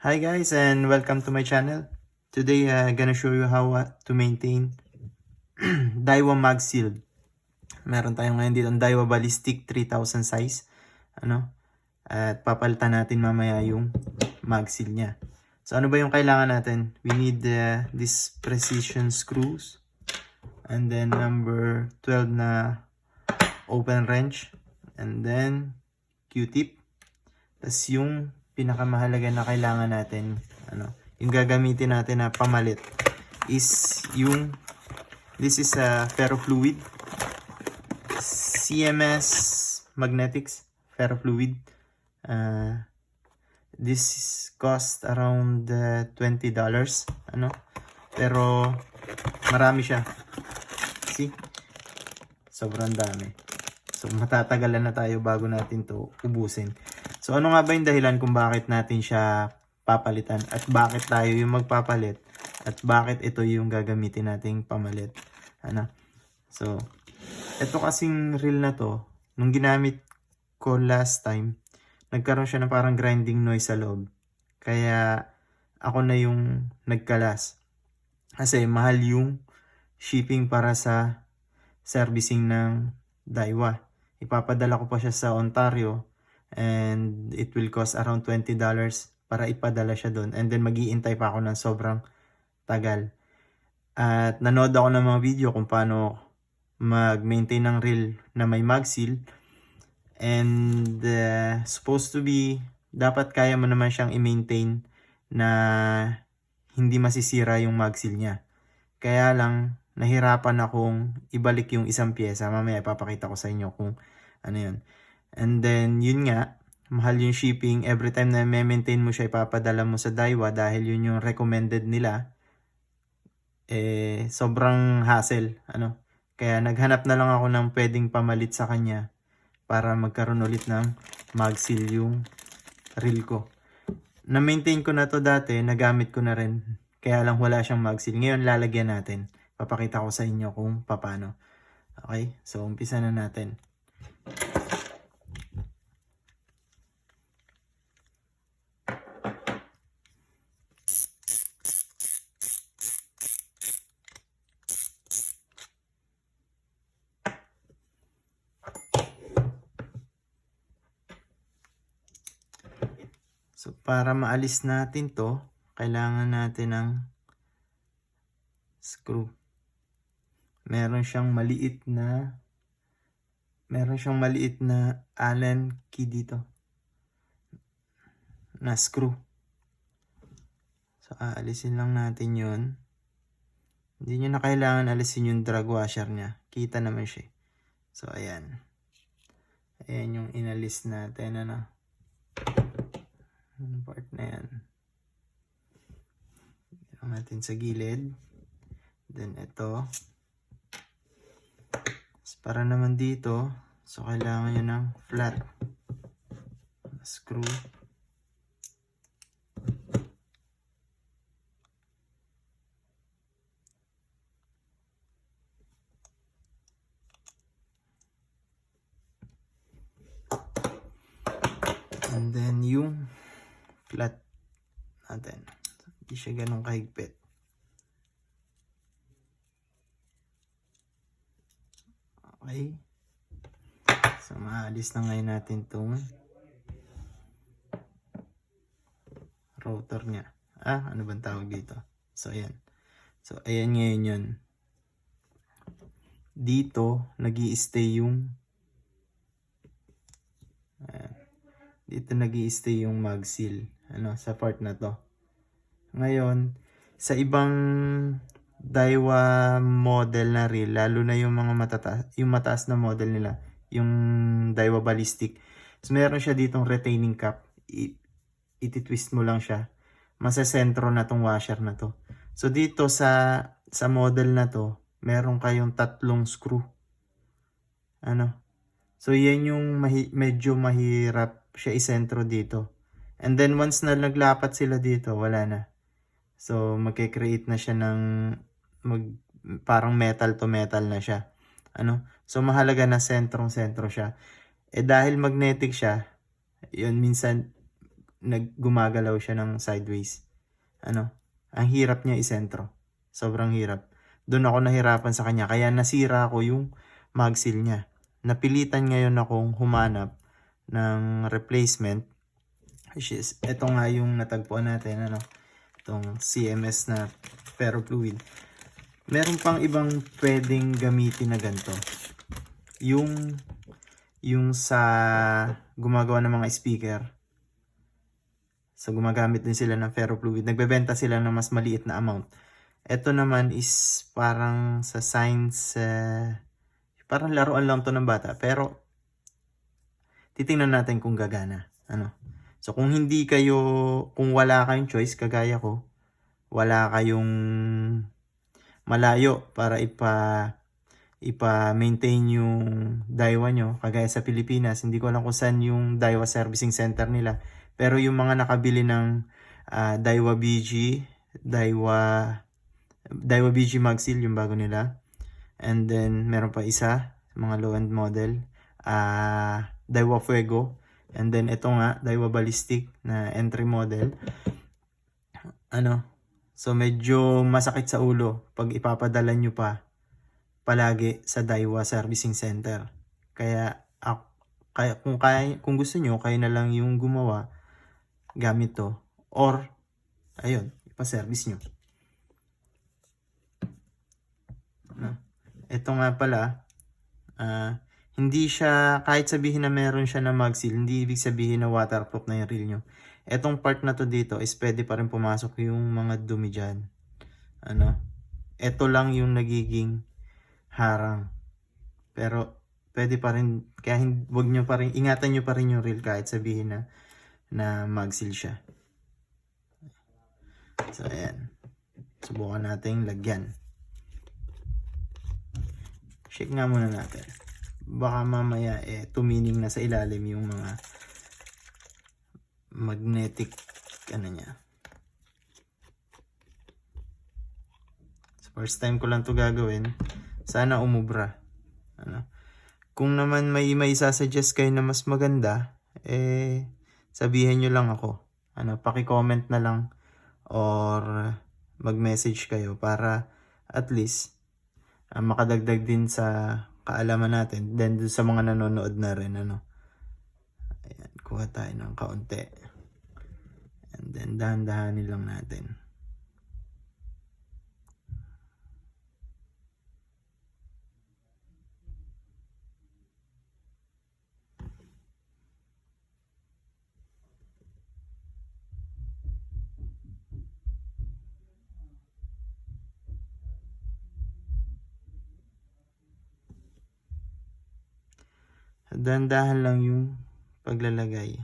Hi guys and welcome to my channel. Today I'm gonna show you how to maintain Daiwa Mag Shield. Meron tayong ngayon dito ang Daiwa Ballistic 3000 size. At papalitan natin mamaya yung mag seal niya. So ano ba yung kailangan natin? We need this precision screws. And then number 12 na open wrench. And then Q-tip. Tapos yung pinakamahalaga na kailangan natin, yung gagamitin natin na pamalit is this is a ferrofluid, CMS Magnetics ferrofluid. This cost around $20, pero marami siya. See? Sobrang dami. So matatagalan na tayo bago natin to ubusin. So ano nga ba yung dahilan kung bakit natin siya papalitan at bakit tayo yung magpapalit at bakit ito yung gagamitin nating pamalit. So ito kasing reel na to, nung ginamit ko last time, nagkaroon siya ng parang grinding noise sa loob. Kaya ako na yung nagkalas. Kasi mahal yung shipping para sa servicing ng Daiwa. Ipapadala ko pa siya sa Ontario. And it will cost around $20 para ipadala siya doon. And then mag-iintay pa ako ng sobrang tagal. At nanood ako ng mga video kung paano mag-maintain ng reel na may mag seal. And supposed to be, dapat kaya mo naman siyang i-maintain na hindi masisira yung mag seal niya. Kaya lang, nahirapan akong ibalik yung isang pyesa. Mamaya ipapakita ko sa inyo kung ano yun. And then, yun nga, mahal yung shipping. Every time na maintain mo siya, ipapadala mo sa Daiwa dahil yun yung recommended nila. Sobrang hassle. Kaya naghanap na lang ako ng pwedeng pamalit sa kanya para magkaroon ulit ng mag seal yung reel ko. Na-maintain ko na to dati, nagamit ko na rin. Kaya lang wala siyang mag seal. Ngayon, lalagyan natin. Papakita ko sa inyo kung paano. Okay, so umpisa na natin. So, para maalis natin to, kailangan natin ng screw. Meron siyang maliit na Allen key dito na screw. So, aalisin lang natin yun. Hindi nyo na kailangan alisin yung drag washer niya. Kita naman siya. So, ayan. Ayan yung inalis natin, Yung part na yan. Gawin natin sa gilid. Then ito. Para naman dito, so kailangan nyo ng flat screw. And then yung flat natin. Hindi siya ganun kahigpit. Okay. So maalis na ngayon natin itong rotor niya. Ano bang tawag dito? So ayan. So ayan ngayon yun. Dito nag-i-stay yung mag seal. Sa part na to. Ngayon, sa ibang Daiwa model na reel, lalo na yung mga mataas na model nila, yung Daiwa Ballistic. So, meron siya ditong retaining cap. Iti-twist mo lang siya. Masasentro na tong washer na to. So, dito sa model na to, meron kayong 3 screw. So, yan yung medyo mahirap siya isentro dito. And then, once na naglapat sila dito, wala na. So, magkikreate na siya ng parang metal to metal na siya. So, mahalaga na sentrong-sentro siya. Dahil magnetic siya, yun minsan gumagalaw siya ng sideways. Ang hirap niya isentro. Sobrang hirap. Doon ako nahirapan sa kanya. Kaya nasira ko yung mag seal niya. Napilitan ngayon akong humanap ng replacement. Which is, ito nga yung natagpuan natin. Itong CMS na ferrofluid. Meron pang ibang pwedeng gamitin na ganito. Yung sa gumagawa ng mga speaker. So gumagamit din sila ng ferrofluid. Nagbebenta sila ng mas maliit na amount. Ito naman is parang sa science, parang laruan lang to ng bata. Pero titingnan natin kung gagana. So kung wala kayong choice, kagaya ko, wala kayong malayo para ipa-maintain yung Daiwa nyo, kagaya sa Pilipinas, hindi ko alam kung saan yung Daiwa servicing center nila. Pero yung mga nakabili ng Daiwa BG, Daiwa BG Mag-Seal, yung bago nila. And then, meron pa isa, mga low-end model. Daiwa Fuego. And then, ito nga, Daiwa Ballistic na entry model. So, medyo masakit sa ulo pag ipapadala nyo pa palagi sa Daiwa Servicing Center. Kaya kung gusto nyo, kayo na lang yung gumawa gamit to. Or, ayun, ipa-service nyo. Ito nga pala, hindi siya, kahit sabihin na meron siya na mag-seal, hindi ibig sabihin na waterproof na yung reel nyo. Etong part na to dito is pwede pa rin pumasok yung mga dumi dyan. Ito lang yung nagiging harang. Pero pwede pa rin, kaya wag nyo pa rin, ingatan nyo pa rin yung reel kahit sabihin na mag-seal siya. So ayan. Subukan natin lagyan. Shake nga muna natin. Baka mamaya tumining na sa ilalim yung mga magnetic niya. So, first time ko lang to gagawin. Sana umubra. Kung naman may isasuggest kayo na mas maganda, sabihin nyo lang ako. Paki-comment na lang or mag-message kayo para at least makadagdag din sa kaalaman natin. Then sa mga nanonood na rin. Ayan, kuha tayo ng kaunti. And then dahan-dahanin lang natin. Dahan-dahan lang yung paglalagay.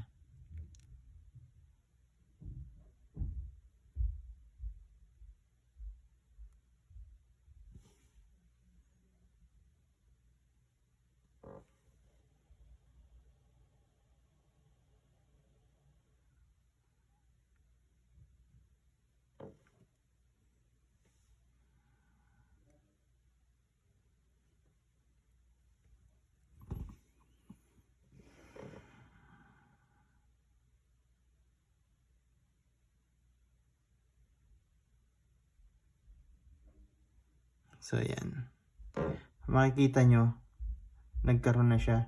So, yan. Makikita nyo, nagkaroon na siya.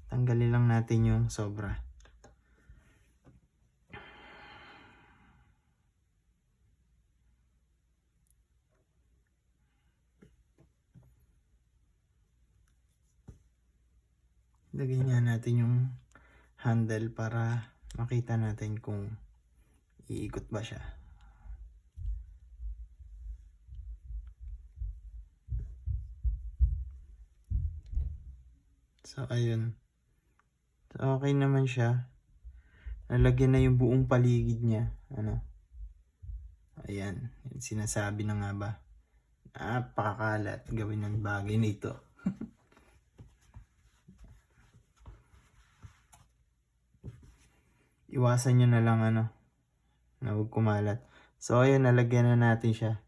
Tanggalin lang natin yung sobra. Lagyan nga natin yung handle para makita natin kung iikot ba siya. So, ayun. So, okay naman siya. Nalagyan na yung buong paligid niya. Ayan. Sinasabi na nga ba? Napakakalat. Gawin ng bagay na ito. Iwasan nyo na lang na huwag kumalat. So, ayan. Nalagyan na natin siya.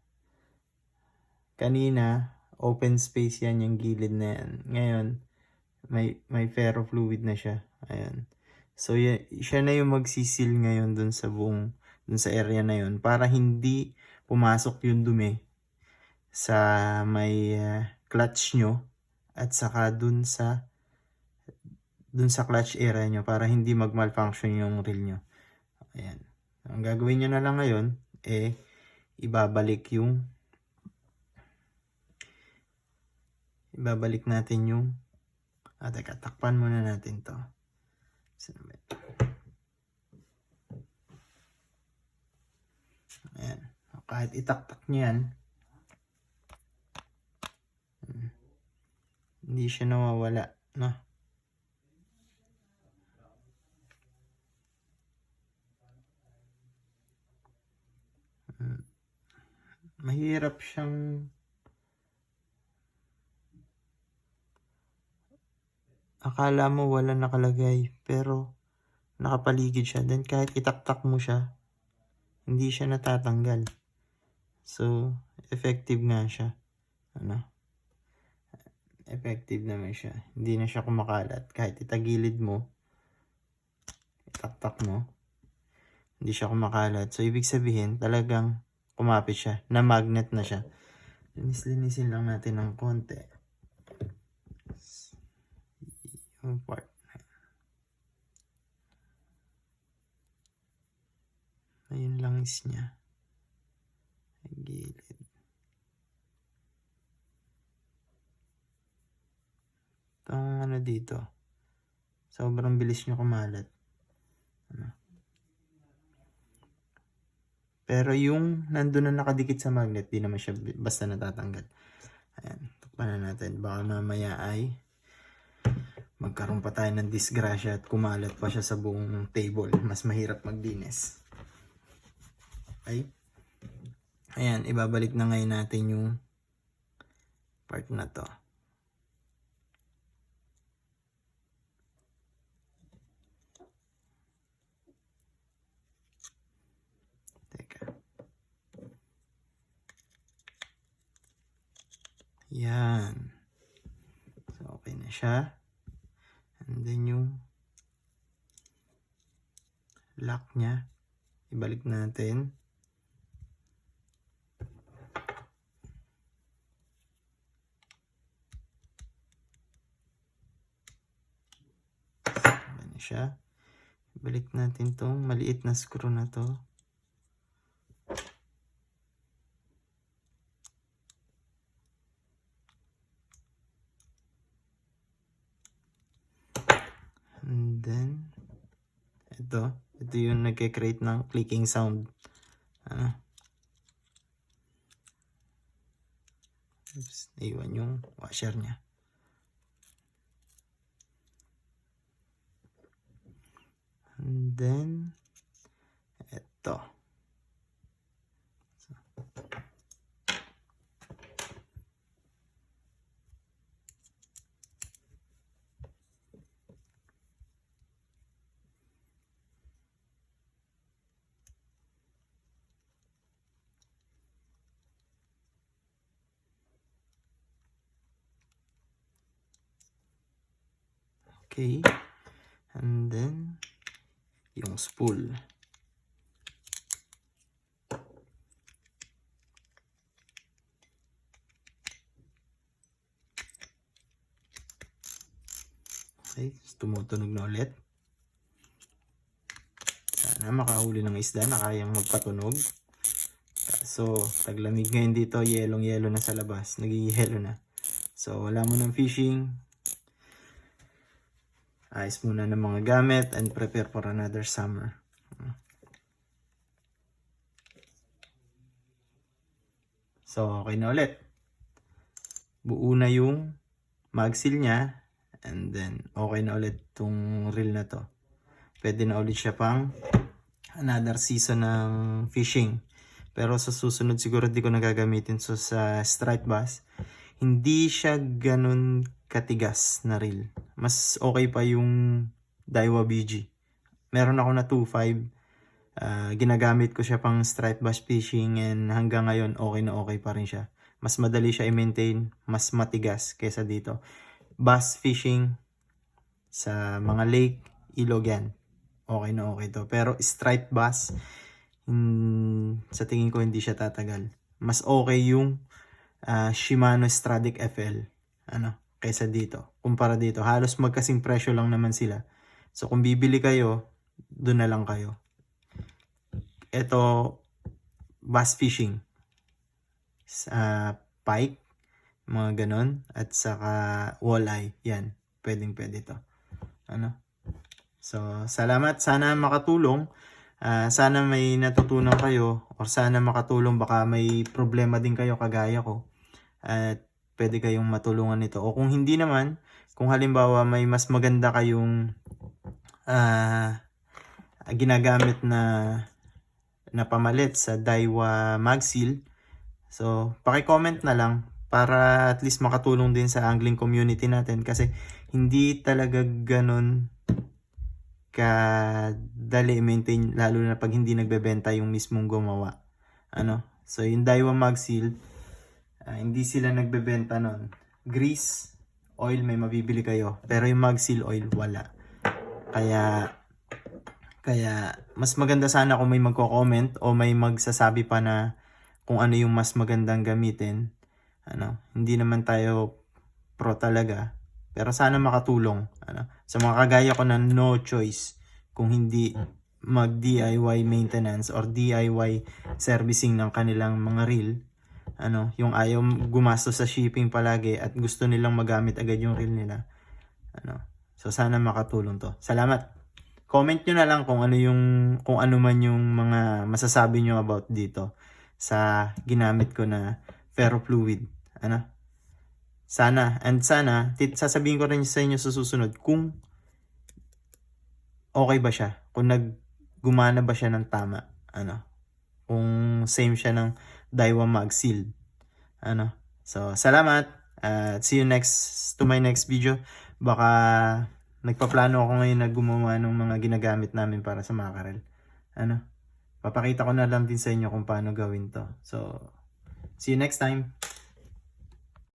Kanina, open space yan yung gilid na yan. Ngayon, may ferrofluid na siya. Ayan. So, siya na yung magsisil ngayon dun sa area na yun para hindi pumasok yung dumi sa may clutch nyo at saka dun sa clutch area nyo para hindi mag-malfunction yung reel nyo. Ayan. Ang gagawin nyo na lang ngayon, ibabalik natin yung teka, takpan muna natin to. Ayan. Kahit itaktak nyo yan, hindi siya nawawala, no? Mahirap siyang akala mo wala nakalagay pero nakapaligid siya. Then kahit itaktak mo siya, hindi siya natatanggal. So, effective nga siya. Effective naman siya. Hindi na siya kumakalat. Kahit itagilid mo, itaktak mo, hindi siya kumakalat. So, ibig sabihin, talagang kumapit siya. Na magnet na siya. Linis-linisin lang natin ng konti. Yung part. Ayun langis niya. Gilid. Itong dito. Sobrang bilis niya kumalat. Pero yung nandun na nakadikit sa magnet, di naman siya basta natatanggal. Ayan, tukpan na natin. Baka mamaya ay magkaroon pa tayo ng disgrasya at kumalat pa siya sa buong table. Mas mahirap magdinis. Okay? Ayan, ibabalik na ngayon natin yung part na to. Yan. So, okay na siya. And then yung lock niya, ibalik natin. Okay na siya. Ibalik natin tong maliit na screw na to. And then, ito yung nagke-create ng clicking sound. Oops, naiwan yung washer niya. And then, ito. Okay. And then, yung spool. Okay, tumutunog na ulit. Sana makahuli ng isda na kayang magpatunog. So, taglamig ngayon dito, yelong-yelo na sa labas. Naging-yelo na. So, wala mo ng fishing. Ayos muna ng mga gamit and prepare for another summer. So, okay na ulit. Buo na yung mag-seal niya. And then, okay na ulit itong reel na to. Pwede na ulit siya pang another season ng fishing. Pero sa susunod siguro di ko nagagamitin. So, sa striped bass, hindi siya ganun katigas na reel. Mas okay pa yung Daiwa BG. Meron ako na 2.5. Ginagamit ko siya pang striped bass fishing and hanggang ngayon okay pa rin siya. Mas madali siya i-maintain, mas matigas kaysa dito. Bass fishing sa mga lake, ilog yan. okay na okay to. Pero striped bass, sa tingin ko hindi siya tatagal. Mas okay yung Shimano Stradic FL kaysa dito. Kumpara dito, halos magkasing presyo lang naman sila. So kung bibili kayo, doon na lang kayo. Ito, bass fishing. Pike, mga ganon, at saka walleye. Yan, pwede to. So, salamat. Sana makatulong. Sana may natutunan kayo or sana makatulong. Baka may problema din kayo kagaya ko. At pwede kayong matulungan nito. O kung hindi naman, kung halimbawa may mas maganda kayong ginagamit na pamalit sa Daiwa Magsil, so paki-comment na lang para at least makatulong din sa angling community natin kasi hindi talaga ganun kadali maintain, lalo na pag hindi nagbebenta yung mismong gumawa. So yung Daiwa Magsil, hindi sila nagbebenta nun. Grease oil may mabibili kayo, pero yung Magsil oil wala. Kaya mas maganda sana kung may magko-comment o may magsasabi pa na kung ano yung mas magandang gamitin. Hindi naman tayo pro talaga, pero sana makatulong. Sa mga kagaya ko na no choice kung hindi mag DIY maintenance or DIY servicing ng kanilang mga reel. Yung ayaw gumastos sa shipping palagi at gusto nilang magamit agad yung reel nila. So sana makatulong to. Salamat. Comment nyo na lang kung ano man yung mga masasabi nyo about dito sa ginamit ko na ferrofluid. Sana sasabihin ko rin sa inyo sa susunod kung okay ba siya, kung gumana ba siya ng tama, kung same siya ng Daiwa Magsil. So salamat at see you to my next video. Baka nagpaplano ako ngayon na gumawa ng mga ginagamit namin para sa mackerel. Papakita ko na lang din sa inyo kung paano gawin to. So see you next time.